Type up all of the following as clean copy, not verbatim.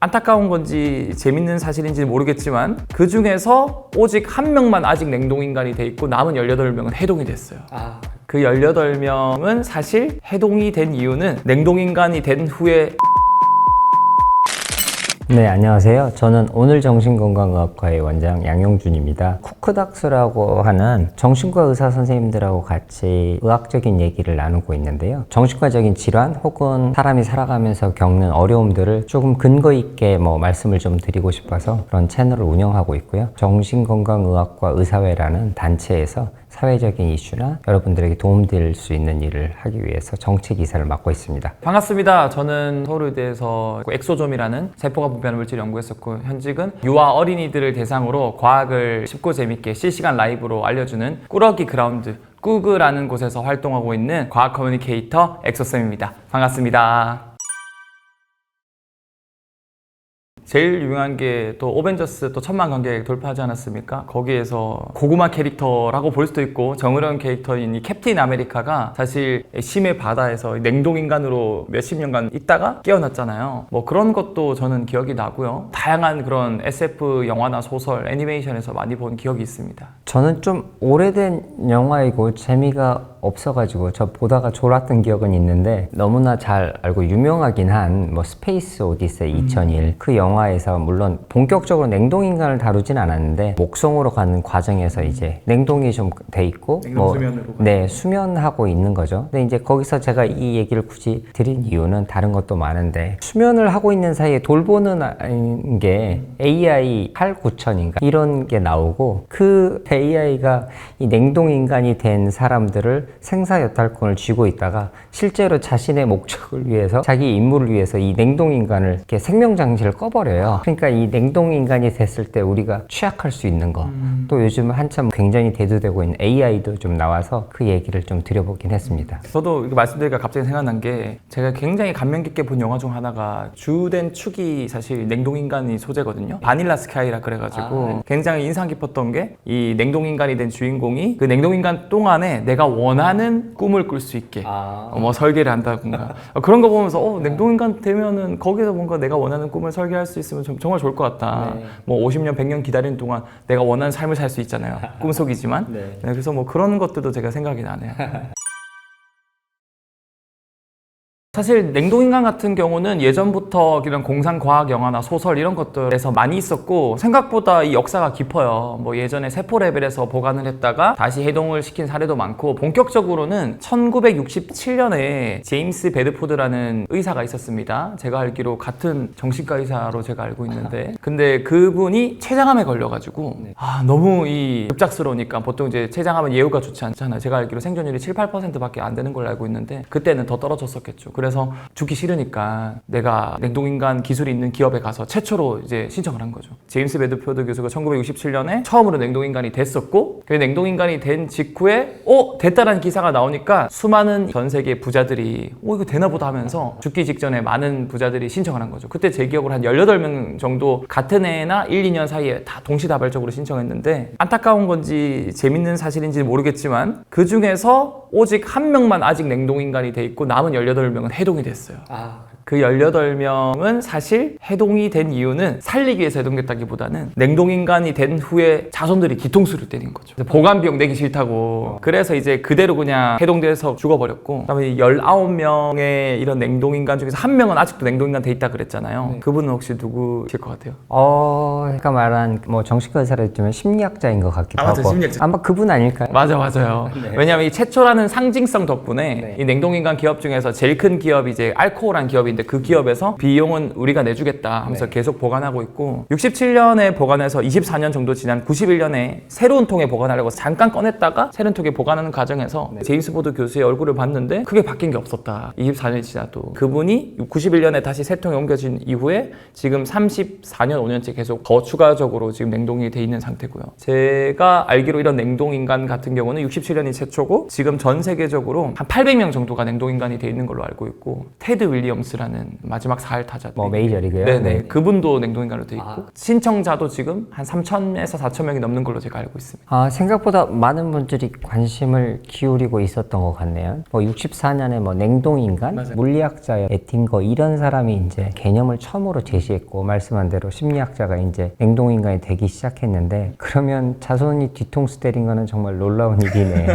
안타까운 건지 재밌는 사실인지 모르겠지만 그 중에서 오직 한 명만 아직 냉동인간이 돼 있고 남은 18명은 해동이 됐어요. 그 18명은 사실 해동이 된 이유는 냉동인간이 된 후에 네, 안녕하세요. 저는 오늘정신건강의학과의 원장 양용준입니다. 쿠크닥스라고 하는 정신과 의사 선생님들하고 같이 의학적인 얘기를 나누고 있는데요. 정신과적인 질환 혹은 사람이 살아가면서 겪는 어려움들을 조금 근거 있게 말씀을 좀 드리고 싶어서 그런 채널을 운영하고 있고요. 정신건강의학과 의사회라는 단체에서 사회적인 이슈나 여러분들에게 도움될 수 있는 일을 하기 위해서 정책이사를 맡고 있습니다. 반갑습니다. 저는 서울의대에서 엑소좀이라는 세포가 분비하는 물질 연구했었고 현직은 유아 어린이들을 대상으로 과학을 쉽고 재밌게 실시간 라이브로 알려주는 꾸러기 그라운드 꾸그라는 곳에서 활동하고 있는 과학 커뮤니케이터 엑소쌤입니다. 반갑습니다. 제일 유명한 게 또 오벤져스 또 1000만 관객 돌파하지 않았습니까? 거기에서 고구마 캐릭터라고 볼 수도 있고 정의로운 캐릭터인 이 캡틴 아메리카가 사실 심해 바다에서 냉동인간으로 몇십 년간 있다가 깨어났잖아요. 그런 것도 저는 기억이 나고요. 다양한 그런 SF 영화나 소설, 애니메이션에서 많이 본 기억이 있습니다. 저는 좀 오래된 영화이고 재미가 없어가지고 저 보다가 졸았던 기억은 있는데 너무나 잘 알고 유명하긴 한 스페이스 오디세이 2001 그 영화에서 물론 본격적으로 냉동인간을 다루진 않았는데 목성으로 가는 과정에서 이제 냉동이 좀 돼 있고 수면으로 네, 수면하고 있는 거죠. 근데 이제 거기서 제가 이 얘기를 굳이 드린 이유는 다른 것도 많은데 수면을 하고 있는 사이에 돌보는 게 AI 89,000인가 이런 게 나오고 그 AI가 이 냉동인간이 된 사람들을 생사여탈권을 쥐고 있다가 실제로 자신의 목적을 위해서 자기 임무를 위해서 이 냉동인간을 이렇게 생명장치를 꺼버려요. 그러니까 이 냉동인간이 됐을 때 우리가 취약할 수 있는 거 또 요즘 한참 굉장히 대두되고 있는 AI도 좀 나와서 그 얘기를 좀 드려보긴 했습니다. 저도 이렇게 말씀드리니까 갑자기 생각난 게 제가 굉장히 감명 깊게 본 영화 중 하나가 주된 축이 사실 냉동인간이 소재거든요. 바닐라 스카이라 그래가지고 굉장히 인상 깊었던 게 이 냉동인간이 된 주인공이 그 냉동인간 동안에 내가 원하는 꿈을 꿀 수 있게 설계를 한다든가 그런 거 보면서 냉동인간 되면은 거기서 뭔가 내가 원하는 꿈을 설계할 수 있으면 정말 좋을 것 같다. 50년, 100년 기다리는 동안 내가 원하는 삶을 살 수 있잖아요. 꿈속이지만. 네, 그래서 그런 것들도 제가 생각이 나네요. 사실 냉동인간 같은 경우는 예전부터 이런 공상과학 영화나 소설 이런 것들에서 많이 있었고 생각보다 이 역사가 깊어요. 예전에 세포 레벨에서 보관을 했다가 다시 해동을 시킨 사례도 많고 본격적으로는 1967년에 제임스 베드포드라는 의사가 있었습니다. 제가 알기로 같은 정신과 의사로 제가 알고 있는데 근데 그분이 췌장암에 걸려가지고 너무 급작스러우니까 보통 이제 췌장암은 예후가 좋지 않잖아요. 제가 알기로 생존율이 7, 8%밖에 안 되는 걸로 알고 있는데 그때는 더 떨어졌었겠죠. 그래서 죽기 싫으니까 내가 냉동인간 기술이 있는 기업에 가서 최초로 이제 신청을 한 거죠. 제임스 베드포드 교수가 1967년에 처음으로 냉동인간이 됐었고 그 냉동인간이 된 직후에 됐다라는 기사가 나오니까 수많은 전 세계 부자들이 이거 되나 보다 하면서 죽기 직전에 많은 부자들이 신청을 한 거죠. 그때 제 기억으로 한 18명 정도 같은 해나 1, 2년 사이에 다 동시다발적으로 신청했는데 안타까운 건지 재밌는 사실인지 모르겠지만 그 중에서 오직 한 명만 아직 냉동인간이 돼 있고 남은 18명은 해동이 됐어요. 그 18명은 사실 해동이 된 이유는 살리기 위해서 해동됐다기보다는 냉동인간이 된 후에 자손들이 뒤통수를 때린 거죠. 보관 비용 내기 싫다고. 그래서 이제 그대로 그냥 해동돼서 죽어버렸고 그다음에 19명의 이런 냉동인간 중에서 한 명은 아직도 냉동인간 돼 있다 그랬잖아요. 그분은 혹시 누구실 것 같아요? 아까 말한 정신과 의사라 했지만 심리학자인 것 같기도 하고 맞아, 심리학자. 아마 그분 아닐까요? 맞아요. 왜냐하면 이 최초라는 상징성 덕분에 이 냉동인간 기업 중에서 제일 큰 기업이 이제 알코올한 기업인데 그 기업에서 비용은 우리가 내주겠다 하면서 계속 보관하고 있고 67년에 보관해서 24년 정도 지난 91년에 새로운 통에 보관하려고 잠깐 꺼냈다가 새로운 통에 보관하는 과정에서 제임스 보드 교수의 얼굴을 봤는데 크게 바뀐 게 없었다. 24년이 지나도 그분이 91년에 다시 새 통에 옮겨진 이후에 지금 34년 5년째 계속 더 추가적으로 지금 냉동이 돼 있는 상태고요. 제가 알기로 이런 냉동인간 같은 경우는 67년이 최초고 지금 전 세계적으로 한 800명 정도가 냉동인간이 돼 있는 걸로 알고 있고 테드 윌리엄스라는 주자는 마지막 4할 타자. 뭐 메이저리그요? 네네. 그분도 냉동인간으로 돼 있고 신청자도 지금 한 3,000에서 4,000명이 넘는 걸로 제가 알고 있습니다. 생각보다 많은 분들이 관심을 기울이고 있었던 것 같네요. 뭐 64년에 뭐 냉동인간, 맞아요. 물리학자의 에팅거 이런 사람이 이제 개념을 처음으로 제시했고 말씀한 대로 심리학자가 이제 냉동인간이 되기 시작했는데 그러면 자손이 뒤통수 때린 거는 정말 놀라운 일이네요.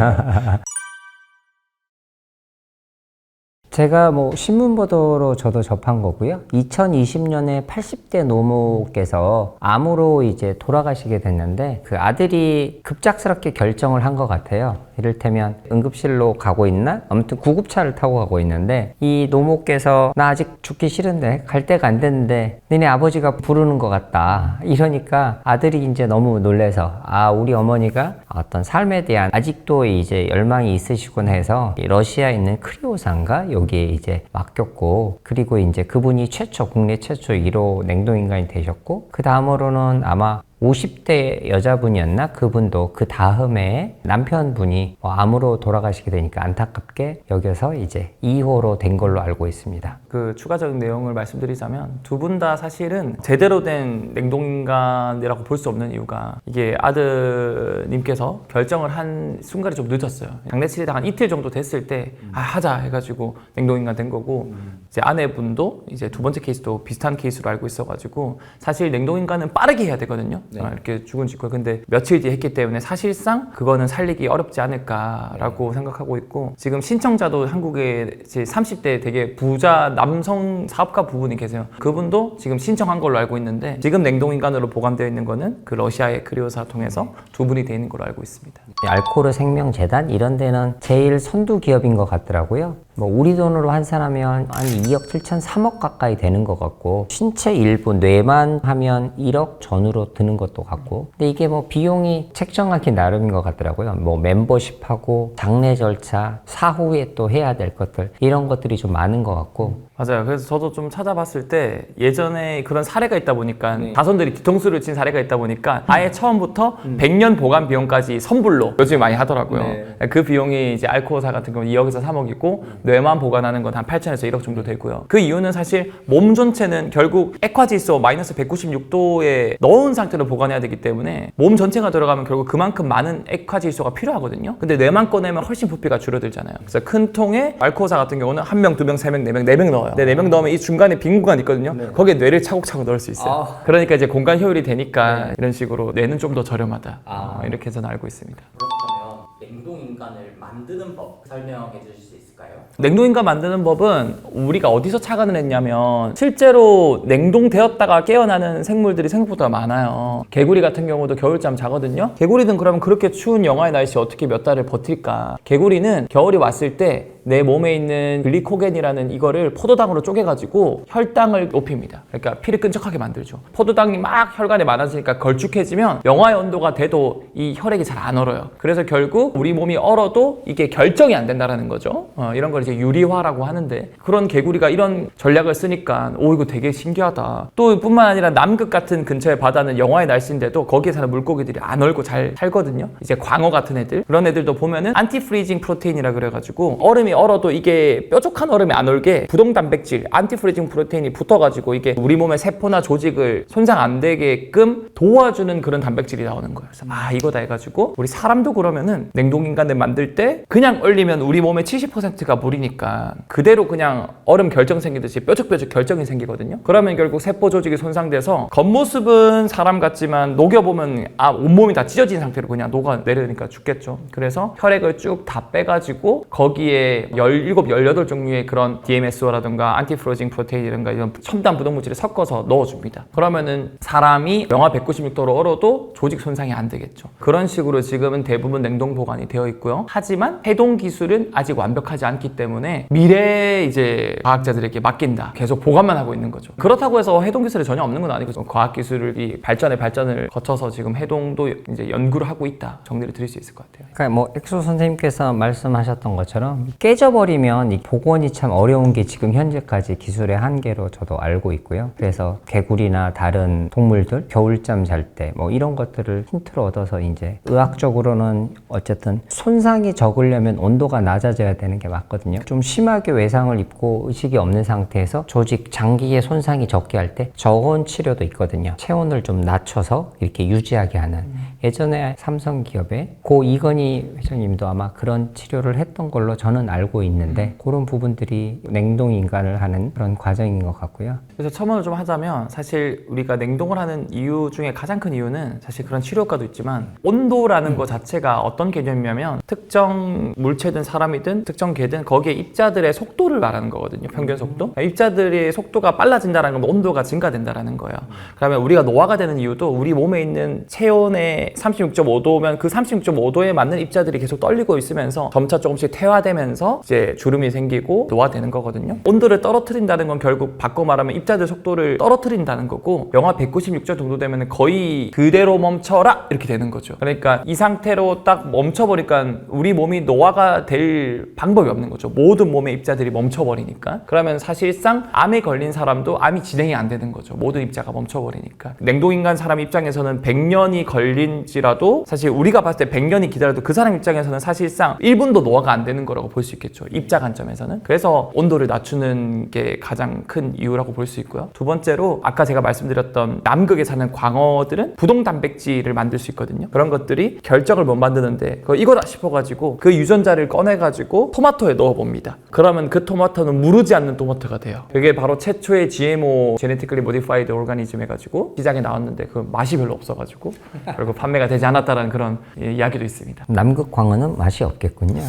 제가 뭐 신문 보도로 저도 접한 거고요. 2020년에 80대 노모께서 암으로 이제 돌아가시게 됐는데 그 아들이 급작스럽게 결정을 한 것 같아요. 이를테면 응급실로 가고 있나? 아무튼 구급차를 타고 가고 있는데 이 노모께서 나 아직 죽기 싫은데 갈 데가 안 됐는데 너네 아버지가 부르는 것 같다. 이러니까 아들이 이제 너무 놀래서 우리 어머니가 어떤 삶에 대한 아직도 이제 열망이 있으시구나 해서 러시아에 있는 크리오사인가 여기에 이제 맡겼고 그리고 이제 그분이 국내 최초 1호 냉동인간이 되셨고 그 다음으로는 아마 50대 여자분이었나? 그분도 그 다음에 남편분이 암으로 돌아가시게 되니까 안타깝게 여겨서 이제 2호로 된 걸로 알고 있습니다. 그 추가적인 내용을 말씀드리자면 두 분 다 사실은 제대로 된 냉동인간이라고 볼 수 없는 이유가 이게 아드님께서 결정을 한 순간이 좀 늦었어요. 장례치레당 한 이틀 정도 됐을 때 하자 해가지고 냉동인간 된 거고 이제 아내분도 이제 두 번째 케이스도 비슷한 케이스로 알고 있어가지고 사실 냉동인간은 빠르게 해야 되거든요. 이렇게 죽은 직후에 근데 며칠 뒤에 했기 때문에 사실상 그거는 살리기 어렵지 않을까라고 생각하고 있고 지금 신청자도 한국에 이제 30대 되게 부자 남성 사업가 부분이 계세요. 그분도 지금 신청한 걸로 알고 있는데 지금 냉동인간으로 보관되어 있는 거는 그 러시아의 크리오사 통해서 두 분이 되어 있는 걸로 알고 있습니다. 알코르 생명재단 이런 데는 제일 선두 기업인 것 같더라고요. 뭐 우리 돈으로 환산하면 한 2억 7천 3억 가까이 되는 것 같고 신체 일부 뇌만 하면 1억 전후로 드는 것도 같고 근데 이게 뭐 비용이 책정하기 나름인 것 같더라고요. 뭐 멤버십하고 장례 절차 사후에 또 해야 될 것들 이런 것들이 좀 많은 것 같고 맞아요. 그래서 저도 좀 찾아봤을 때 예전에 그런 사례가 있다 보니까 자손들이 뒤통수를 친 사례가 있다 보니까 아예 처음부터 100년 보관 비용까지 선불로 요즘에 많이 하더라고요. 그 비용이 이제 알코올사 같은 경우는 2억에서 3억이고 뇌만 보관하는 건 한 8천에서 1억 정도 되고요. 그 이유는 사실 몸 전체는 결국 액화질소 마이너스 196도에 넣은 상태로 보관해야 되기 때문에 몸 전체가 들어가면 결국 그만큼 많은 액화질소가 필요하거든요. 근데 뇌만 꺼내면 훨씬 부피가 줄어들잖아요. 그래서 큰 통에 알코올사 같은 경우는 1명, 2명, 3명, 4명, 4명 넣어요. 근데 4명 넣으면 이 중간에 빈 공간이 있거든요. 거기에 뇌를 차곡차곡 넣을 수 있어요. 그러니까 이제 공간 효율이 되니까 이런 식으로 뇌는 좀 더 저렴하다. 이렇게 저는 알고 있습니다. 그렇다면 냉동인간을 만드는 법 설명해 주실 수 있을까요? 냉동인간 만드는 법은 우리가 어디서 착안을 했냐면 실제로 냉동되었다가 깨어나는 생물들이 생각보다 많아요. 개구리 같은 경우도 겨울잠 자거든요. 개구리는 그러면 그렇게 추운 영하의 날씨 어떻게 몇 달을 버틸까? 개구리는 겨울이 왔을 때 내 몸에 있는 글리코겐이라는 이거를 포도당으로 쪼개가지고 혈당을 높입니다. 그러니까 피를 끈적하게 만들죠. 포도당이 막 혈관에 많아지니까 걸쭉해지면 영하의 온도가 돼도 이 혈액이 잘 안 얼어요. 그래서 결국 우리 몸이 얼어도 이게 결정이 안 된다는 거죠. 이런 걸 이제 유리화라고 하는데 그런 개구리가 이런 전략을 쓰니까 이거 되게 신기하다. 또 뿐만 아니라 남극 같은 근처의 바다는 영하의 날씨인데도 거기에 사는 물고기들이 안 얼고 잘 살거든요. 이제 광어 같은 애들 그런 애들도 보면은 안티프리징 프로테인이라 그래가지고 얼음이 얼어도 이게 뾰족한 얼음이 안 얼게 부동 단백질 안티프리징 프로테인이 붙어가지고 이게 우리 몸의 세포나 조직을 손상 안 되게끔 도와주는 그런 단백질이 나오는 거예요. 그래서 이거다 해가지고 우리 사람도 그러면은 냉동인간을 만들 때 그냥 얼리면 우리 몸의 70%가 물이니까 그대로 그냥 얼음 결정 생기듯이 뾰족뾰족 결정이 생기거든요. 그러면 결국 세포 조직이 손상돼서 겉모습은 사람 같지만 녹여보면 온몸이 다 찢어진 상태로 그냥 녹아내려니까 죽겠죠. 그래서 혈액을 쭉 다 빼가지고 거기에 17, 18종류의 그런 DMSO라든가 안티프로징 프로테인이라든가 이런 첨단 부동물질을 섞어서 넣어줍니다. 그러면은 사람이 영하 196도로 얼어도 조직 손상이 안 되겠죠. 그런 식으로 지금은 대부분 냉동 보관이 되어 있고요. 하지만 해동 기술은 아직 완벽하지 않기 때문에 미래 이제 과학자들에게 맡긴다. 계속 보관만 하고 있는 거죠. 그렇다고 해서 해동 기술이 전혀 없는 건 아니거든요. 과학 기술이 발전을 거쳐서 지금 해동도 이제 연구를 하고 있다. 정리를 드릴 수 있을 것 같아요. 그러니까 뭐 엑소 선생님께서 말씀하셨던 것처럼 깨 깨져버리면 이 복원이 참 어려운 게 지금 현재까지 기술의 한계로 저도 알고 있고요. 그래서 개구리나 다른 동물들 겨울잠 잘 때 뭐 이런 것들을 힌트로 얻어서 이제 의학적으로는 어쨌든 손상이 적으려면 온도가 낮아져야 되는 게 맞거든요. 좀 심하게 외상을 입고 의식이 없는 상태에서 조직 장기의 손상이 적게 할 때 저온 치료도 있거든요. 체온을 좀 낮춰서 이렇게 유지하게 하는. 예전에 삼성 기업에 고 이건희 회장님도 아마 그런 치료를 했던 걸로 저는 알고 있는데 그런 부분들이 냉동 인간을 하는 그런 과정인 것 같고요. 그래서 첨언을 좀 하자면 사실 우리가 냉동을 하는 이유 중에 가장 큰 이유는 사실 그런 치료 효과도 있지만 온도라는 것 자체가 어떤 개념이냐면 특정 물체든 사람이든 특정 개든 거기에 입자들의 속도를 말하는 거거든요. 평균 속도. 입자들의 속도가 빨라진다는 건 온도가 증가된다는 거예요. 그러면 우리가 노화가 되는 이유도 우리 몸에 있는 체온의 36.5도면 그 36.5도에 맞는 입자들이 계속 떨리고 있으면서 점차 조금씩 퇴화되면서 이제 주름이 생기고 노화되는 거거든요. 온도를 떨어뜨린다는 건 결국 바꿔 말하면 입자들 속도를 떨어뜨린다는 거고 영하 196도 정도 되면 거의 그대로 멈춰라 이렇게 되는 거죠. 그러니까 이 상태로 딱 멈춰버리니까 우리 몸이 노화가 될 방법이 없는 거죠. 모든 몸의 입자들이 멈춰버리니까. 그러면 사실상 암에 걸린 사람도 암이 진행이 안 되는 거죠. 모든 입자가 멈춰버리니까. 냉동인간 사람 입장에서는 100년이 걸린지라도 사실 우리가 봤을 때 100년이 기다려도 그 사람 입장에서는 사실상 1분도 노화가 안 되는 거라고 볼 수 있겠죠. 입자 관점에서는. 그래서 온도를 낮추는 게 가장 큰 이유라고 볼 수 있고요. 두 번째로 아까 제가 말씀드렸던 남극에 사는 광어들은 부동 단백질을 만들 수 있거든요. 그런 것들이 결정을 못 만드는데 그거 이거다 싶어가지고 그 유전자를 꺼내가지고 토마토에 넣어봅니다. 그러면 그 토마토는 무르지 않는 토마토가 돼요. 그게 바로 최초의 GMO (Genetically Modified Organism) 해가지고 시장에 나왔는데 그 맛이 별로 없어가지고 결국 판매가 되지 않았다는 그런 이야기도 있습니다. 남극 광어는 맛이 없겠군요.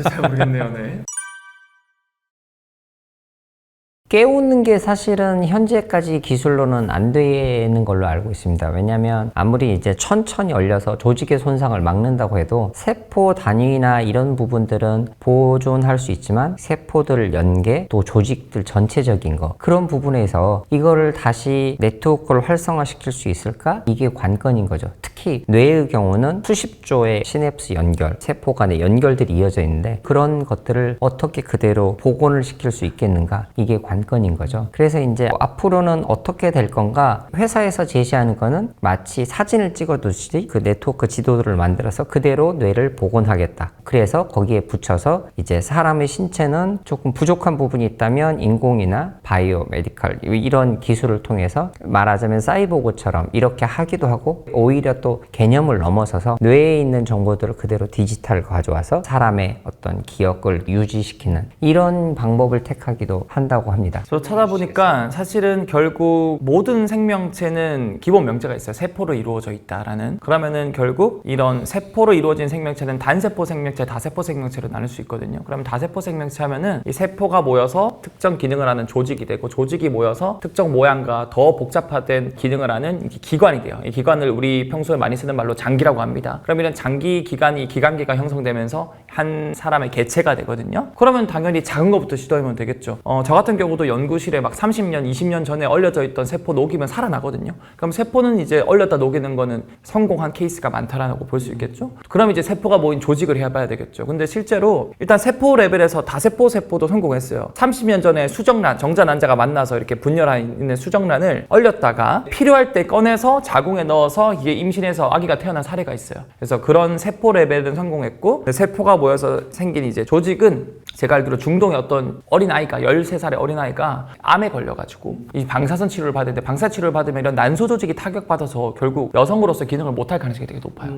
잘 모르겠네요. 네. 깨우는 게 사실은 현재까지 기술로는 안 되는 걸로 알고 있습니다. 왜냐하면 아무리 이제 천천히 얼려서 조직의 손상을 막는다고 해도 세포 단위나 이런 부분들은 보존할 수 있지만 세포들 연계 또 조직들 전체적인 거 그런 부분에서 이거를 다시 네트워크를 활성화시킬 수 있을까? 이게 관건인 거죠. 특히 뇌의 경우는 수십 조의 시냅스 연결, 세포 간의 연결들이 이어져 있는데 그런 것들을 어떻게 그대로 복원을 시킬 수 있겠는가? 이게 관건인 거죠. 그래서 이제 앞으로는 어떻게 될 건가? 회사에서 제시하는 거는 마치 사진을 찍어두듯이 그 네트워크 지도를 만들어서 그대로 뇌를 복원하겠다. 그래서 거기에 붙여서 이제 사람의 신체는 조금 부족한 부분이 있다면 인공이나 바이오, 메디컬 이런 기술을 통해서 말하자면 사이보그처럼 이렇게 하기도 하고 오히려 또 개념을 넘어서서 뇌에 있는 정보들을 그대로 디지털 가져와서 사람의 어떤 기억을 유지시키는 이런 방법을 택하기도 한다고 합니다. 저 찾아보니까 사실은 결국 모든 생명체는 기본 명제가 있어요. 세포로 이루어져 있다라는. 그러면은 결국 이런 세포로 이루어진 생명체는 단세포 생명체, 다세포 생명체로 나눌 수 있거든요. 그러면 다세포 생명체 하면은 이 세포가 모여서 특정 기능을 하는 조직이 되고 조직이 모여서 특정 모양과 더 복잡화된 기능을 하는 기관이 돼요. 이 기관을 우리 평소에 많이 쓰는 말로 장기라고 합니다. 그럼 이런 장기 기관이 기관계가 형성되면서 한 사람의 개체가 되거든요. 그러면 당연히 작은 것부터 시도하면 되겠죠. 저 같은 경우도 연구실에 막 30년, 20년 전에 얼려져 있던 세포 녹이면 살아나거든요. 그럼 세포는 이제 얼렸다 녹이는 거는 성공한 케이스가 많다라고 볼 수 있겠죠. 그럼 이제 세포가 모인 조직을 해봐야 되겠죠. 근데 실제로 일단 세포 레벨에서 다세포도 성공했어요. 30년 전에 수정란, 정자 난자가 만나서 이렇게 분열해 있는 수정란을 얼렸다가 필요할 때 꺼내서 자궁에 넣어서 이게 임신해서 아기가 태어난 사례가 있어요. 그래서 그런 세포 레벨은 성공했고 세포가 모여서 생긴 이제 조직은 제가 알기로 중동의 어떤 어린아이가 13살의 어린아이가 암에 걸려가지고 이 방사선 치료를 받는데 방사선 치료를 받으면 이런 난소 조직이 타격받아서 결국 여성으로서 기능을 못할 가능성이 되게 높아요.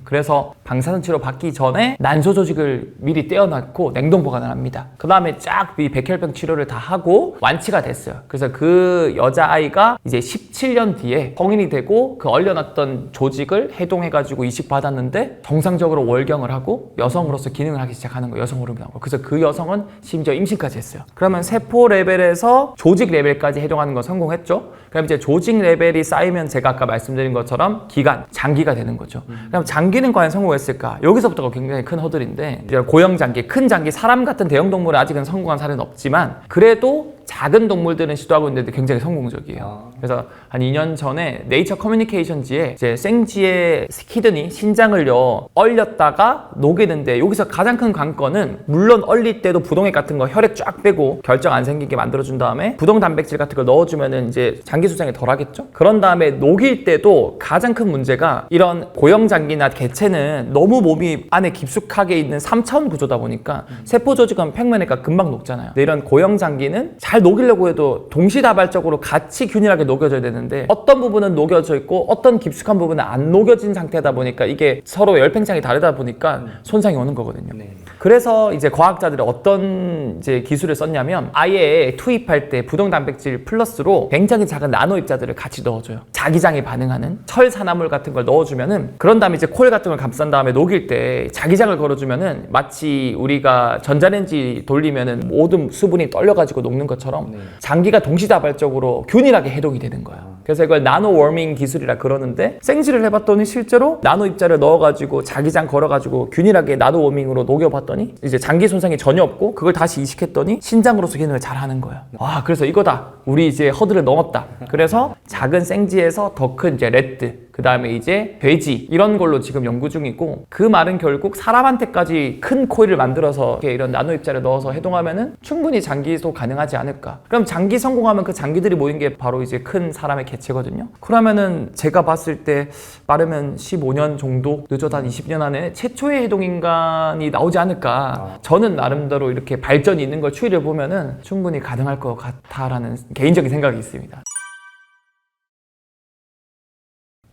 그래서 방사선 치료 받기 전에 난소 조직을 미리 떼어놨고 냉동 보관을 합니다. 그 다음에 쫙 이 백혈병 치료를 다 하고 완치가 됐어요. 그래서 그 여자아이가 이제 17년 뒤에 성인이 되고 그 얼려놨던 조직을 해동해가지고 이식받았는데 정상적으로 월경을 하고 여성으로서 기능을 하기 시작하는 거예요. 여성 호르몬이 나오고. 그래서 그 여성은 심지어 임신까지 했어요. 그러면 세포 레벨에서 조직 레벨까지 해동하는 건 성공했죠. 그럼 이제 조직 레벨이 쌓이면 제가 아까 말씀드린 것처럼 기간, 장기가 되는 거죠. 그럼 장기는 과연 성공했을까? 여기서부터가 굉장히 큰 허들인데 이제 고형 장기, 큰 장기, 사람 같은 대형 동물은 아직은 성공한 사례는 없지만 그래도 작은 동물들은 시도하고 있는데 굉장히 성공적이에요. 그래서 한 2년 전에 네이처 커뮤니케이션지에 이제 생쥐의 키드니, 신장을요 얼렸다가 녹이는데 여기서 가장 큰 관건은 물론 얼릴 때도 부동액 같은 거 혈액 쫙 빼고 결정 안 생기게 만들어준 다음에 부동 단백질 같은 거 넣어주면은 이제 장기 수정이 덜 하겠죠. 그런 다음에 녹일 때도 가장 큰 문제가 이런 고형 장기나 개체는 너무 몸이 안에 깊숙하게 있는 3차원 구조다 보니까 세포 조직은 평면이니까 금방 녹잖아요. 근데 이런 고형 장기는 잘 녹이려고 해도 동시다발적으로 같이 균일하게 녹여져야 되는데 어떤 부분은 녹여져 있고 어떤 깊숙한 부분은 안 녹여진 상태다 보니까 이게 서로 열팽창이 다르다 보니까 손상이 오는 거거든요. 그래서 이제 과학자들이 어떤 이제 기술을 썼냐면 아예 투입할 때 부동 단백질 플러스로 굉장히 작은 나노 입자들을 같이 넣어줘요. 자기장에 반응하는 철 산화물 같은 걸 넣어주면은 그런 다음에 이제 콜 같은 걸 감싼 다음에 녹일 때 자기장을 걸어주면은 마치 우리가 전자레인지 돌리면은 모든 수분이 떨려가지고 녹는 것처럼 장기가 동시다발적으로 균일하게 해독이 되는 거예요. 그래서 이걸 나노 워밍 기술이라 그러는데 생쥐를 해봤더니 실제로 나노 입자를 넣어가지고 자기장 걸어가지고 균일하게 나노 워밍으로 녹여봤더니 이제 장기 손상이 전혀 없고 그걸 다시 이식했더니 신장으로서 기능을 잘 하는 거예요. 와, 그래서 이거다. 우리 이제 허들을 넘었다. 그래서 작은 생쥐에서 더 큰 이제 렛드, 그 다음에 이제 돼지 이런 걸로 지금 연구 중이고 그 말은 결국 사람한테까지 큰 코일을 만들어서 이렇게 이런 나노 입자를 넣어서 해동하면은 충분히 장기도 가능하지 않을까. 그럼 장기 성공하면 그 장기들이 모인 게 바로 이제 큰 사람의 개체거든요. 그러면은 제가 봤을 때 빠르면 15년 정도 늦어도 한 20년 안에 최초의 해동 인간이 나오지 않을까. 저는 나름대로 이렇게 발전이 있는 걸 추이를 보면은 충분히 가능할 것 같다라는 개인적인 생각이 있습니다.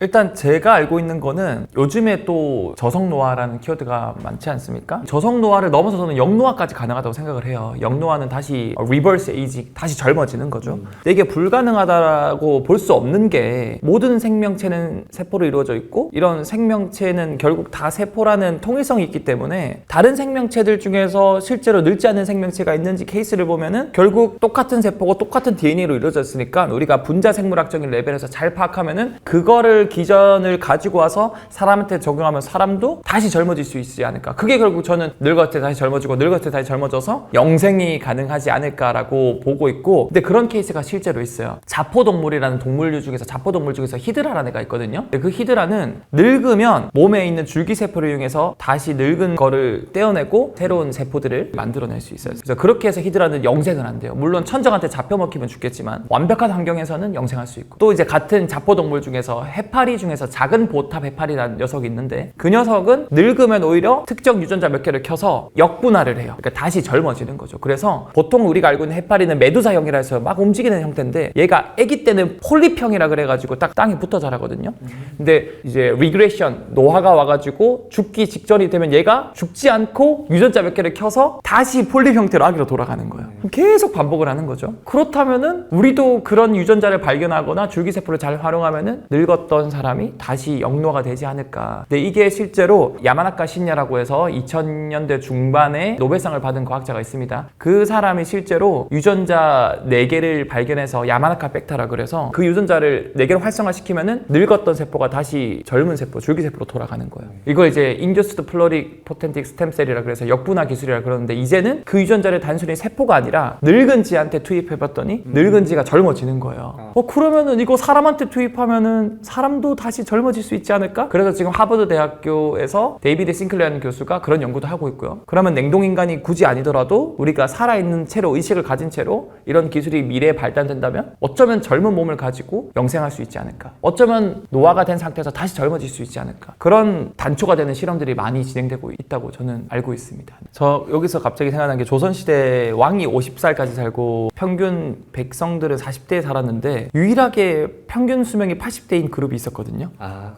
일단 제가 알고 있는 거는 요즘에 또 저성노화라는 키워드가 많지 않습니까? 저성노화를 넘어서서는 영노화까지 가능하다고 생각을 해요. 영노화는 다시 리버스 에이징, 다시 젊어지는 거죠. 근데 이게 불가능하다고 볼 수 없는 게 모든 생명체는 세포로 이루어져 있고 이런 생명체는 결국 다 세포라는 통일성이 있기 때문에 다른 생명체들 중에서 실제로 늙지 않는 생명체가 있는지 케이스를 보면은 결국 똑같은 세포고 똑같은 DNA로 이루어져 있으니까 우리가 분자 생물학적인 레벨에서 잘 파악하면은 그거를 기전을 가지고 와서 사람한테 적용하면 사람도 다시 젊어질 수 있지 않을까. 그게 결국 저는 늙었을 때 다시 젊어지고 늙었을 때 다시 젊어져서 영생이 가능하지 않을까라고 보고 있고, 근데 그런 케이스가 실제로 있어요. 자포동물이라는 동물류 중에서 자포동물 중에서 히드라라는 애가 있거든요. 근데 그 히드라는 늙으면 몸에 있는 줄기세포를 이용해서 다시 늙은 거를 떼어내고 새로운 세포들을 만들어낼 수 있어요. 그래서 그렇게 해서 히드라는 영생을 한대요. 물론 천적한테 잡혀먹히면 죽겠지만 완벽한 환경에서는 영생할 수 있고, 또 이제 같은 자포동물 중에서 해파리 중에서 작은 보탑 해파리라는 녀석이 있는데 그 녀석은 늙으면 오히려 특정 유전자 몇 개를 켜서 역분화를 해요. 그러니까 다시 젊어지는 거죠. 그래서 보통 우리가 알고 있는 해파리는 메두사형이라 해서 막 움직이는 형태인데 얘가 아기 때는 폴립형이라 그래가지고 딱 땅에 붙어 자라거든요. 근데 이제 리그레션, 노화가 와가지고 죽기 직전이 되면 얘가 죽지 않고 유전자 몇 개를 켜서 다시 폴립 형태로 아기로 돌아가는 거예요. 계속 반복을 하는 거죠. 그렇다면은 우리도 그런 유전자를 발견하거나 줄기세포를 잘 활용하면은 늙었던 사람이 다시 영노화가 되지 않을까. 근데 이게 실제로 야마나카 신야라고 해서 2000년대 중반에 노벨상을 받은 과학자가 있습니다. 그 사람이 실제로 유전자 4개를 발견해서 야마나카 벡터라 그래서 그 유전자를 4개를 활성화시키면은 늙었던 세포가 다시 젊은 세포, 줄기세포로 돌아가는 거예요. 이걸 이제 인듀스드 플로리포텐틱 스템셀이라 그래서 역분화 기술이라 그러는데 이제는 그 유전자를 단순히 세포가 아니라 늙은 쥐한테 투입해봤더니 늙은 쥐가 젊어지는 거예요. 그러면은 이거 사람한테 투입하면은 사람도 다시 젊어질 수 있지 않을까? 그래서 지금 하버드 대학교에서 데이비드 싱클레어라는 교수가 그런 연구도 하고 있고요. 그러면 냉동인간이 굳이 아니더라도 우리가 살아있는 채로, 의식을 가진 채로 이런 기술이 미래에 발달된다면 어쩌면 젊은 몸을 가지고 영생할 수 있지 않을까? 어쩌면 노화가 된 상태에서 다시 젊어질 수 있지 않을까? 그런 단초가 되는 실험들이 많이 진행되고 있다고 저는 알고 있습니다. 저 여기서 갑자기 생각난 게 조선시대 왕이 50살까지 살고 평균 백성들은 40대에 살았는데 유일하게 평균 수명이 80대인 그룹이 있었거든요.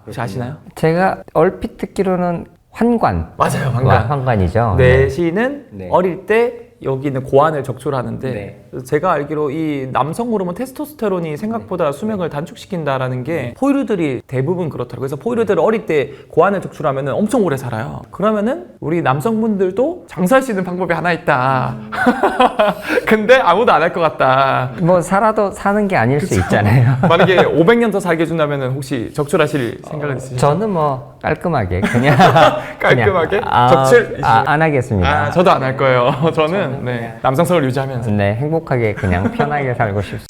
혹시 아시나요? 제가 얼핏 듣기로는 환관. 맞아요, 환관이죠. 내시는 어릴 때 여기는 고환을 적초를 하는데 네. 제가 알기로 이 남성 호르몬 테스토스테론이 생각보다 수명을 단축시킨다라는 게 포유류들이 대부분 그렇더라고요. 그래서 포유류들을 어릴 때 고환을 적출하면 엄청 오래 살아요. 그러면은 우리 남성분들도 장수할 수 있는 방법이 하나 있다. 근데 아무도 안 할 것 같다. 뭐 살아도 사는 게 아닐 수 있잖아요. 만약에 500년 더 살게 해준다면 혹시 적출하실 생각은 있으신가요? 저는 뭐 깔끔하게 그냥 깔끔하게? 그냥, 적출? 안 하겠습니다. 저도 안 할 거예요. 저는 네, 남성성을 유지하면서. 네, 행복하게 그냥 편하게 살고 싶습니다.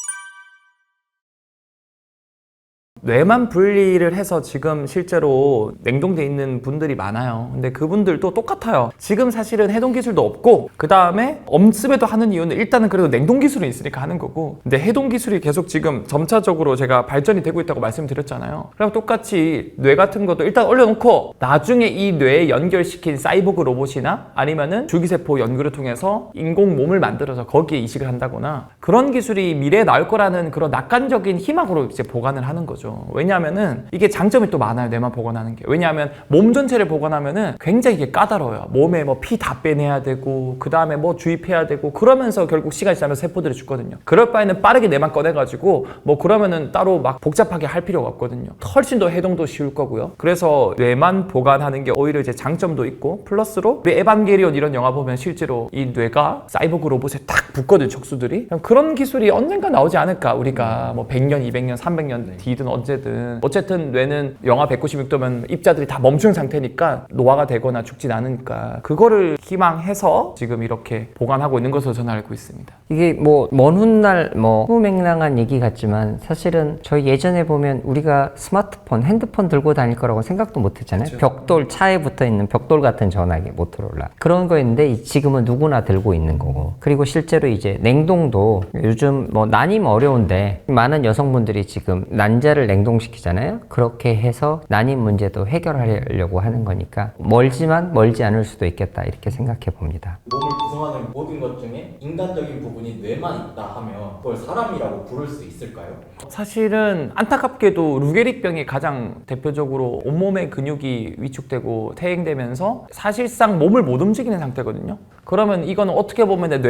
뇌만 분리를 해서 지금 실제로 냉동돼 있는 분들이 많아요. 근데 그분들도 똑같아요. 지금 사실은 해동 기술도 없고 그 다음에 없음에도 하는 이유는 일단은 그래도 냉동 기술이 있으니까 하는 거고, 근데 해동 기술이 계속 지금 점차적으로 제가 발전이 되고 있다고 말씀드렸잖아요. 그럼 똑같이 뇌 같은 것도 일단 올려놓고 나중에 이 뇌에 연결시킨 사이보그 로봇이나 아니면은 줄기세포 연구를 통해서 인공 몸을 만들어서 거기에 이식을 한다거나 그런 기술이 미래에 나올 거라는 그런 낙관적인 희망으로 이제 보관을 하는 거죠. 왜냐하면은 이게 장점이 또 많아요. 뇌만 보관하는 게. 왜냐하면 몸 전체를 보관하면은 굉장히 이게 까다로워요. 몸에 뭐 피 다 빼내야 되고 그 다음에 뭐 주입해야 되고 그러면서 결국 시간이 지나면서 세포들이 죽거든요. 그럴 바에는 빠르게 뇌만 꺼내가지고 뭐 그러면은 따로 막 복잡하게 할 필요가 없거든요. 훨씬 더 해동도 쉬울 거고요. 그래서 뇌만 보관하는 게 오히려 이제 장점도 있고, 플러스로 우리 에반게리온 이런 영화 보면 실제로 이 뇌가 사이보그 로봇에 딱 붙거든, 척수들이. 그런 기술이 언젠가 나오지 않을까. 우리가 뭐 100년, 200년, 300년 뒤든 언제든. 어쨌든 뇌는 영하 196도면 입자들이 다 멈춘 상태니까 노화가 되거나 죽진 않으니까 그거를 희망해서 지금 이렇게 보관하고 있는 것으로 저는 알고 있습니다. 이게 뭐 먼 훗날 뭐 후맹랑한 얘기 같지만 사실은 저희 예전에 보면 우리가 스마트폰, 핸드폰 들고 다닐 거라고 생각도 못 했잖아요. 그렇죠. 벽돌, 차에 붙어 있는 벽돌 같은 전화기, 모토로라. 그런 거였는데 지금은 누구나 들고 있는 거고. 그리고 실제로 이제 냉동도 요즘 뭐 난임 어려운데 많은 여성분들이 지금 난자를 냉동시키잖아요. 그렇게 해서 난임 문제도 해결하려고 하는 거니까 멀지만 멀지 않을 수도 있겠다, 이렇게 생각해 봅니다. 몸을 구성하는 모든 것 중에 인간적인 부분이 뇌만 있다 하면 그걸 사람이라고 부를 수 있을까요? 사실은 안타깝게도 루게릭병이 가장 대표적으로 온몸의 근육이 위축되고 퇴행되면서 사실상 몸을 못 움직이는 상태거든요. 그러면 이건 어떻게 보면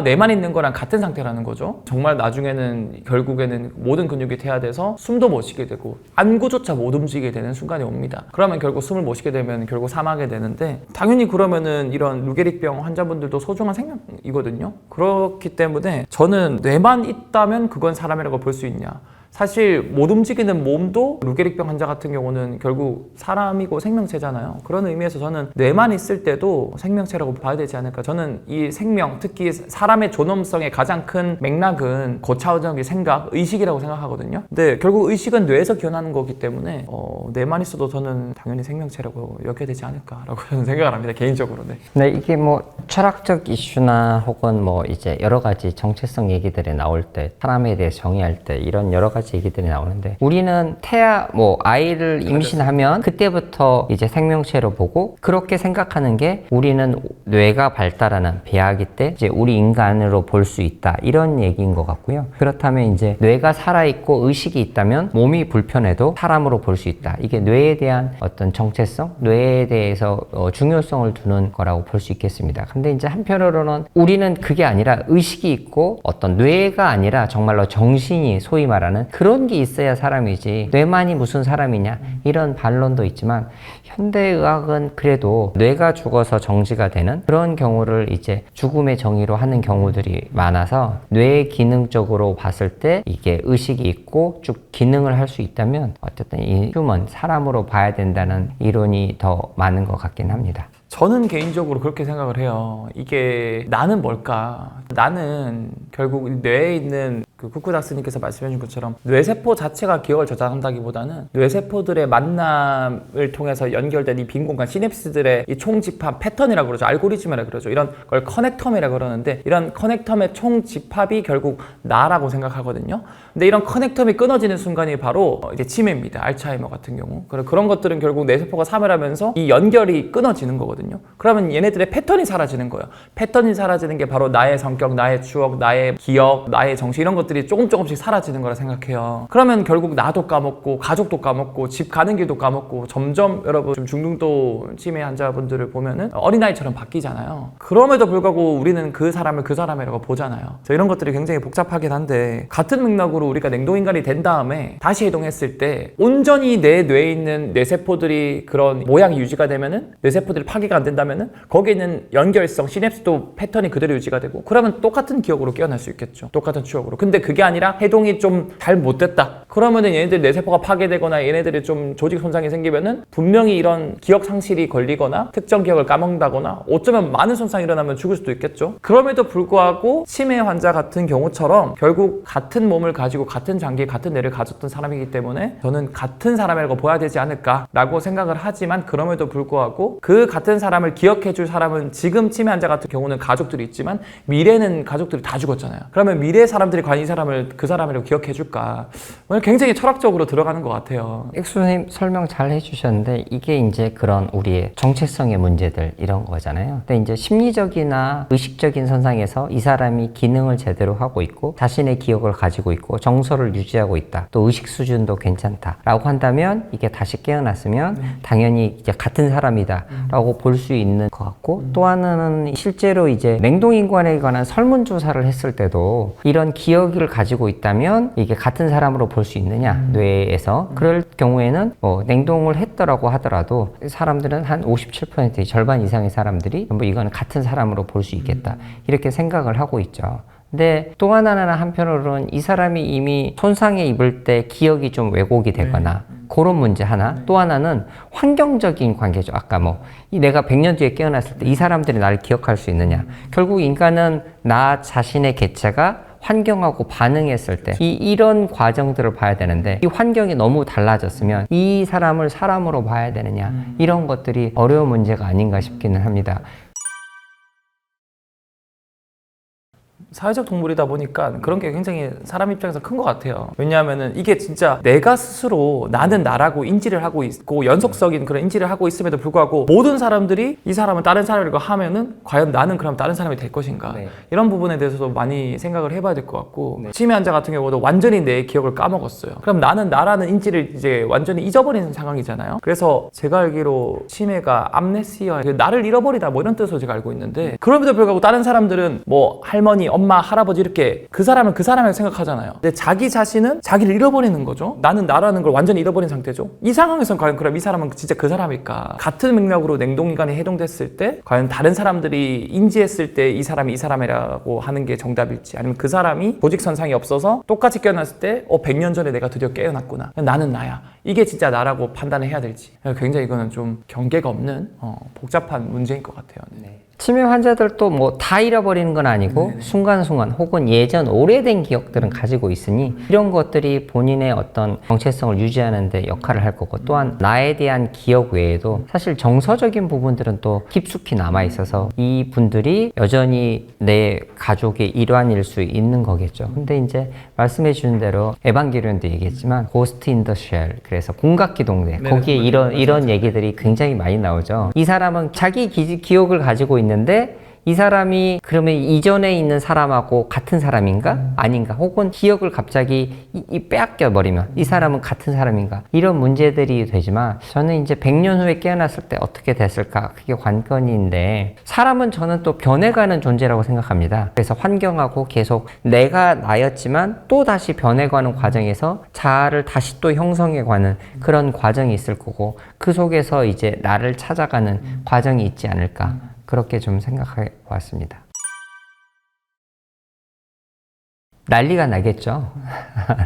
뇌만 있는 거랑 같은 상태라는 거죠. 정말 나중에는 결국에는 모든 근육이 퇴화돼서 숨도 못 쉬게 되고 안구조차 못 움직이게 되는 순간이 옵니다. 그러면 결국 숨을 못 쉬게 되면 결국 사망하게 되는데, 당연히 그러면은 이런 루게릭병 환자분들도 소중한 생명이거든요. 그렇기 때문에 저는 뇌만 있다면 그건 사람이라고 볼 수 있냐. 사실 못 움직이는 몸도 루게릭병 환자 같은 경우는 결국 사람이고 생명체잖아요. 그런 의미에서 저는 뇌만 있을 때도 생명체라고 봐야 되지 않을까. 저는 이 생명, 특히 사람의 존엄성의 가장 큰 맥락은 고차원적인 생각, 의식이라고 생각하거든요. 근데 결국 의식은 뇌에서 기원하는 거기 때문에 뇌만 있어도 저는 당연히 생명체라고 여겨야 되지 않을까라고 저는 생각을 합니다. 개인적으로. 네. 네, 이게 뭐 철학적 이슈나 혹은 뭐 이제 여러 가지 정체성 얘기들이 나올 때, 사람에 대해 정의할 때 이런 여러 가지 얘기들이 나오는데, 우리는 아이를 임신하면 그때부터 이제 생명체로 보고 그렇게 생각하는 게 우리는 뇌가 발달하는 배아기 때 이제 우리 인간으로 볼 수 있다, 이런 얘기인 것 같고요. 그렇다면 이제 뇌가 살아있고 의식이 있다면 몸이 불편해도 사람으로 볼 수 있다. 이게 뇌에 대한 어떤 정체성, 뇌에 대해서 중요성을 두는 거라고 볼 수 있겠습니다. 근데 이제 한편으로는 우리는 그게 아니라 의식이 있고 어떤 뇌가 아니라 정말로 정신이 소위 말하는 그런 게 있어야 사람이지 뇌만이 무슨 사람이냐, 이런 반론도 있지만 현대의학은 그래도 뇌가 죽어서 정지가 되는 그런 경우를 이제 죽음의 정의로 하는 경우들이 많아서 뇌 기능적으로 봤을 때 이게 의식이 있고 쭉 기능을 할 수 있다면 어쨌든 이 휴먼, 사람으로 봐야 된다는 이론이 더 많은 것 같긴 합니다. 저는 개인적으로 그렇게 생각을 해요. 이게 나는 뭘까? 나는 결국 뇌에 있는 그 쿠쿠닥스님께서 말씀해 준 것처럼 뇌세포 자체가 기억을 저장한다기보다는 뇌세포들의 만남을 통해서 연결된 이 빈 공간, 시냅스들의 이 총집합 패턴이라고 그러죠. 알고리즘이라고 그러죠. 이런 걸 커넥텀이라고 그러는데, 이런 커넥텀의 총집합이 결국 나라고 생각하거든요. 근데 이런 커넥텀이 끊어지는 순간이 바로 이제 치매입니다. 알츠하이머 같은 경우. 그런 것들은 결국 뇌세포가 사멸하면서 이 연결이 끊어지는 거거든요. 그러면 얘네들의 패턴이 사라지는 거예요. 패턴이 사라지는 게 바로 나의 성격, 나의 추억, 나의 기억, 나의 정신, 이런 것들이 것들이 조금씩 사라지는 거라 생각해요. 그러면 결국 나도 까먹고 가족도 까먹고 집 가는 길도 까먹고 점점 여러분 좀 중등도 치매 환자분들을 보면은 어린아이처럼 바뀌잖아요. 그럼에도 불구하고 우리는 그 사람을 그 사람이라고 보잖아요. 이런 것들이 굉장히 복잡하긴 한데 같은 맥락으로 우리가 냉동인간이 된 다음에 다시 해동했을 때 온전히 내 뇌에 있는 뇌세포들이 그런 모양이 유지가 되면은 뇌세포들이 파괴가 안 된다면은 거기에 있는 연결성, 시냅스도 패턴이 그대로 유지가 되고 그러면 똑같은 기억으로 깨어날 수 있겠죠. 똑같은 추억으로. 근데 그게 아니라 해동이 좀 잘 못됐다. 그러면은 얘네들 뇌세포가 파괴되거나 얘네들이 좀 조직 손상이 생기면은 분명히 이런 기억 상실이 걸리거나 특정 기억을 까먹는다거나 어쩌면 많은 손상이 일어나면 죽을 수도 있겠죠. 그럼에도 불구하고 치매 환자 같은 경우처럼 결국 같은 몸을 가지고 같은 장기, 같은 뇌를 가졌던 사람이기 때문에 저는 같은 사람이라고 봐야 되지 않을까라고 생각을 하지만 그럼에도 불구하고 그 같은 사람을 기억해줄 사람은 지금 치매 환자 같은 경우는 가족들이 있지만 미래는 가족들이 다 죽었잖아요. 그러면 미래 사람들이 과연 이 사람을 그 사람이라고 기억해줄까? 오늘 굉장히 철학적으로 들어가는 것 같아요. 엑소 선생님 설명 잘 해주셨는데 이게 이제 그런 우리의 정체성의 문제들 이런 거잖아요. 근데 이제 심리적이나 의식적인 선상에서 이 사람이 기능을 제대로 하고 있고 자신의 기억을 가지고 있고 정서를 유지하고 있다. 또 의식 수준도 괜찮다라고 한다면 이게 다시 깨어났으면 당연히 이제 같은 사람이다라고 볼 수 있는 것 같고 또 하나는 실제로 이제 냉동인간에 관한 설문조사를 했을 때도 이런 기억을 가지고 있다면 이게 같은 사람으로 볼 수 있느냐 뇌에서 그럴 경우에는 뭐 냉동을 했더라고 하더라도 사람들은 한 57% 절반 이상의 사람들이 뭐 이건 같은 사람으로 볼 수 있겠다 이렇게 생각을 하고 있죠. 근데 또 하나는 한편으로는 이 사람이 이미 손상에 입을 때 기억이 좀 왜곡이 되거나 그런 문제 하나 또 하나는 환경적인 관계죠. 아까 뭐 내가 100년 뒤에 깨어났을 때 이 사람들이 나를 기억할 수 있느냐 결국 인간은 나 자신의 개체가 환경하고 반응했을 때 이런 과정들을 봐야 되는데 이 환경이 너무 달라졌으면 이 사람을 사람으로 봐야 되느냐 이런 것들이 어려운 문제가 아닌가 싶기는 합니다. 사회적 동물이다 보니까 그런 게 굉장히 사람 입장에서 큰 것 같아요. 왜냐하면은 이게 진짜 내가 스스로 나는 나라고 인지를 하고 있고 연속적인 그런 인지를 하고 있음에도 불구하고 모든 사람들이 이 사람은 다른 사람이라고 하면은 과연 나는 그럼 다른 사람이 될 것인가 이런 부분에 대해서도 많이 생각을 해봐야 될 것 같고 치매 환자 같은 경우도 완전히 내 기억을 까먹었어요. 그럼 나는 나라는 인지를 이제 완전히 잊어버리는 상황이잖아요. 그래서 제가 알기로 치매가 암네시아 나를 잃어버리다 뭐 이런 뜻으로 제가 알고 있는데 그럼에도 불구하고 다른 사람들은 뭐 할머니, 엄마, 할아버지 이렇게 그 사람을 그 사람이라고 생각하잖아요. 근데 자기 자신은 자기를 잃어버리는 거죠. 나는 나라는 걸 완전히 잃어버린 상태죠. 이 상황에서는 과연 그럼 이 사람은 진짜 그 사람일까? 같은 맥락으로 냉동인간이 해동됐을 때 과연 다른 사람들이 인지했을 때 이 사람이 이 사람이라고 하는 게 정답일지 아니면 그 사람이 조직선상이 없어서 똑같이 깨어났을 때 100년 전에 내가 드디어 깨어났구나. 나는 나야. 이게 진짜 나라고 판단을 해야 될지 굉장히 이거는 좀 경계가 없는 복잡한 문제인 것 같아요. 네. 치매 환자들도 뭐 다 잃어버리는 건 아니고 순간순간 혹은 예전 오래된 기억들은 가지고 있으니 이런 것들이 본인의 어떤 정체성을 유지하는 데 역할을 할 거고 또한 나에 대한 기억 외에도 사실 정서적인 부분들은 또 깊숙이 남아 있어서 이 분들이 여전히 내 가족의 일환일 수 있는 거겠죠. 근데 이제 말씀해 주신 대로 에반게리온도 얘기했지만 고스트 인 더 쉘 그래서 공각기동대 거기에 이런 얘기들이 굉장히 많이 나오죠. 이 사람은 자기 기억을 가지고 있는데 이 사람이 그러면 이전에 있는 사람하고 같은 사람인가? 아닌가? 혹은 기억을 갑자기 빼앗겨 버리면 이 사람은 같은 사람인가? 이런 문제들이 되지만 저는 이제 100년 후에 깨어났을 때 어떻게 됐을까? 그게 관건인데 사람은 저는 또 변해가는 존재라고 생각합니다. 그래서 환경하고 계속 내가 나였지만 또 다시 변해가는 과정에서 자아를 다시 또 형성해가는 그런 과정이 있을 거고 그 속에서 이제 나를 찾아가는 과정이 있지 않을까? 그렇게 좀 생각해 왔습니다. 난리가 나겠죠.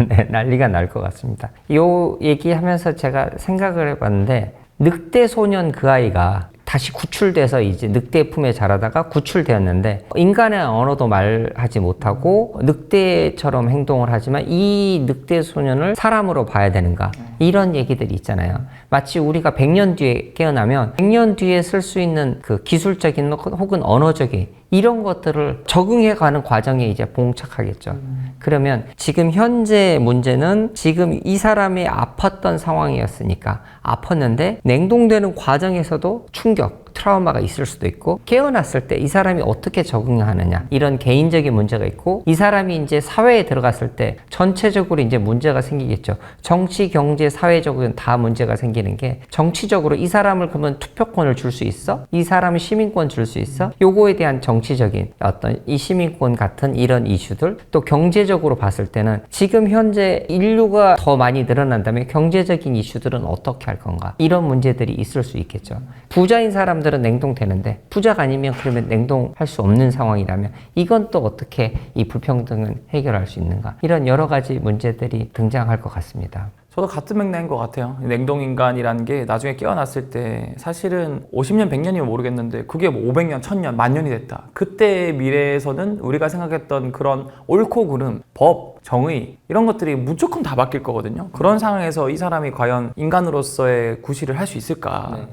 네, 난리가 날 것 같습니다. 이 얘기하면서 제가 생각을 해봤는데 늑대 소년 그 아이가 다시 구출돼서 이제 늑대 품에 자라다가 구출되었는데 인간의 언어도 말하지 못하고 늑대처럼 행동을 하지만 이 늑대 소년을 사람으로 봐야 되는가 이런 얘기들이 있잖아요. 마치 우리가 100년 뒤에 깨어나면 100년 뒤에 쓸 수 있는 그 기술적인 혹은 언어적인 이런 것들을 적응해가는 과정에 이제 봉착하겠죠. 그러면 지금 현재 문제는 지금 이 사람이 아팠던 상황이었으니까 아팠는데 냉동되는 과정에서도 충격 트라우마가 있을 수도 있고 깨어났을 때 이 사람이 어떻게 적응하느냐 이런 개인적인 문제가 있고 이 사람이 이제 사회에 들어갔을 때 전체적으로 이제 문제가 생기겠죠. 정치, 경제, 사회적으로는 다 문제가 생기는 게 정치적으로 이 사람을 그러면 투표권을 줄 수 있어? 이 사람은 시민권 줄 수 있어? 요거에 대한 정치적인 어떤 이 시민권 같은 이런 이슈들 또 경제적으로 봤을 때는 지금 현재 인류가 더 많이 늘어난다면 경제적인 이슈들은 어떻게 할 건가 이런 문제들이 있을 수 있겠죠. 부자인 사람들은 냉동되는데 부자가 아니면 그러면 냉동할 수 없는 상황이라면 이건 또 어떻게 이 불평등을 해결할 수 있는가 이런 여러 가지 문제들이 등장할 것 같습니다. 저도 같은 맥락인 것 같아요. 냉동인간이라는 게 나중에 깨어났을 때 사실은 50년, 100년이면 모르겠는데 그게 뭐 500년, 1000년, 만년이 됐다. 그때의 미래에서는 우리가 생각했던 그런 옳고 그름, 법, 정의 이런 것들이 무조건 다 바뀔 거거든요. 그런 상황에서 이 사람이 과연 인간으로서의 구실을 할 수 있을까? 네.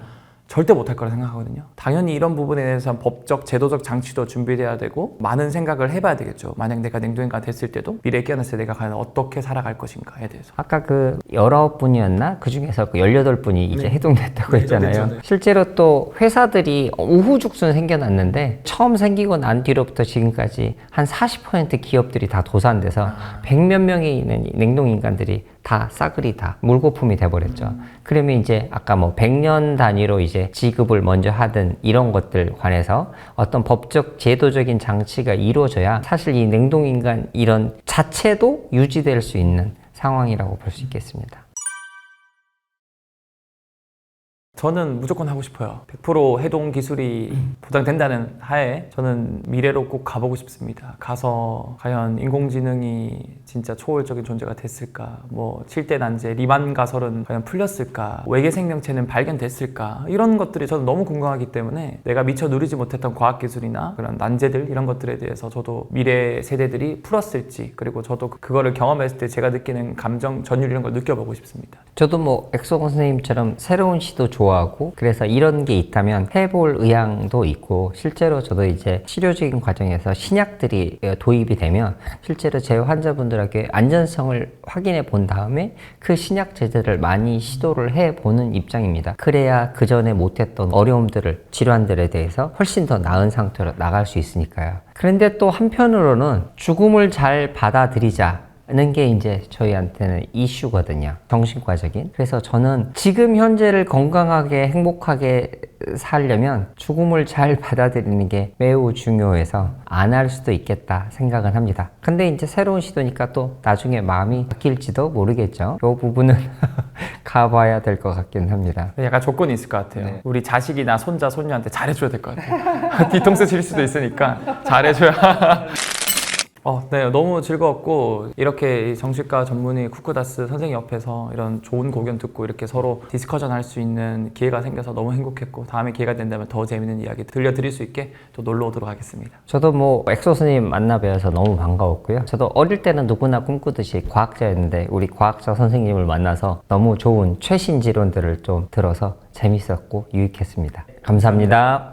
절대 못할 거라 생각하거든요. 당연히 이런 부분에 대해서 법적, 제도적 장치도 준비돼야 되고 많은 생각을 해봐야 되겠죠. 만약 내가 냉동인간 됐을 때도 미래에 깨어났을 때 내가 과연 어떻게 살아갈 것인가에 대해서. 아까 그 19분이었나? 그 중에서 그 18분이 이제 해동됐다고 네, 했잖아요. 해동됐죠. 네. 실제로 또 회사들이 우후죽순 생겨났는데 처음 생기고 난 뒤로부터 지금까지 한 40% 기업들이 다 도산돼서 100몇 명이 있는 냉동인간들이 다 싸그리 다 물거품이 돼버렸죠. 그러면 이제 아까 뭐 100년 단위로 이제 지급을 먼저 하든 이런 것들 관해서 어떤 법적 제도적인 장치가 이루어져야 사실 이 냉동인간 이런 자체도 유지될 수 있는 상황이라고 볼 수 있겠습니다. 저는 무조건 하고 싶어요. 100% 해동 기술이 보장된다는 하에 저는 미래로 꼭 가보고 싶습니다. 가서 과연 인공지능이 진짜 초월적인 존재가 됐을까? 뭐 7대 난제, 리만 가설은 과연 풀렸을까? 외계 생명체는 발견됐을까? 이런 것들이 저는 너무 궁금하기 때문에 내가 미처 누리지 못했던 과학기술이나 그런 난제들 이런 것들에 대해서 저도 미래 세대들이 풀었을지 그리고 저도 그거를 경험했을 때 제가 느끼는 감정, 전율 이런 걸 느껴보고 싶습니다. 저도 뭐 엑소건 선생님처럼 새로운 시도 좋아하고 그래서 이런 게 있다면 해볼 의향도 있고 실제로 저도 이제 치료적인 과정에서 신약들이 도입이 되면 실제로 제 환자분들에게 안전성을 확인해 본 다음에 그 신약 제제를 많이 시도를 해 보는 입장입니다. 그래야 그 전에 못했던 어려움들을 질환들에 대해서 훨씬 더 나은 상태로 나갈 수 있으니까요. 그런데 또 한편으로는 죽음을 잘 받아들이자 는 게 이제 저희한테는 이슈거든요. 정신과적인. 그래서 저는 지금 현재를 건강하게 행복하게 살려면 죽음을 잘 받아들이는 게 매우 중요해서 안 할 수도 있겠다 생각은 합니다. 근데 이제 새로운 시도니까 또 나중에 마음이 바뀔지도 모르겠죠. 이 부분은 가봐야 될 것 같긴 합니다. 약간 조건이 있을 것 같아요. 네. 우리 자식이나 손자, 손녀한테 잘해줘야 될 것 같아요. 뒤통수 칠 수도 있으니까 잘해줘야. 네, 너무 즐거웠고 이렇게 이 정신과 전문의 쿠쿠다스 선생님 옆에서 이런 좋은 공연 듣고 이렇게 서로 디스커션 할 수 있는 기회가 생겨서 너무 행복했고 다음에 기회가 된다면 더 재밌는 이야기 들려드릴 수 있게 또 놀러 오도록 하겠습니다. 저도 뭐 엑소 선생님 만나 뵈어서 너무 반가웠고요. 저도 어릴 때는 누구나 꿈꾸듯이 과학자였는데 우리 과학자 선생님을 만나서 너무 좋은 최신 지론들을 좀 들어서 재밌었고 유익했습니다. 감사합니다.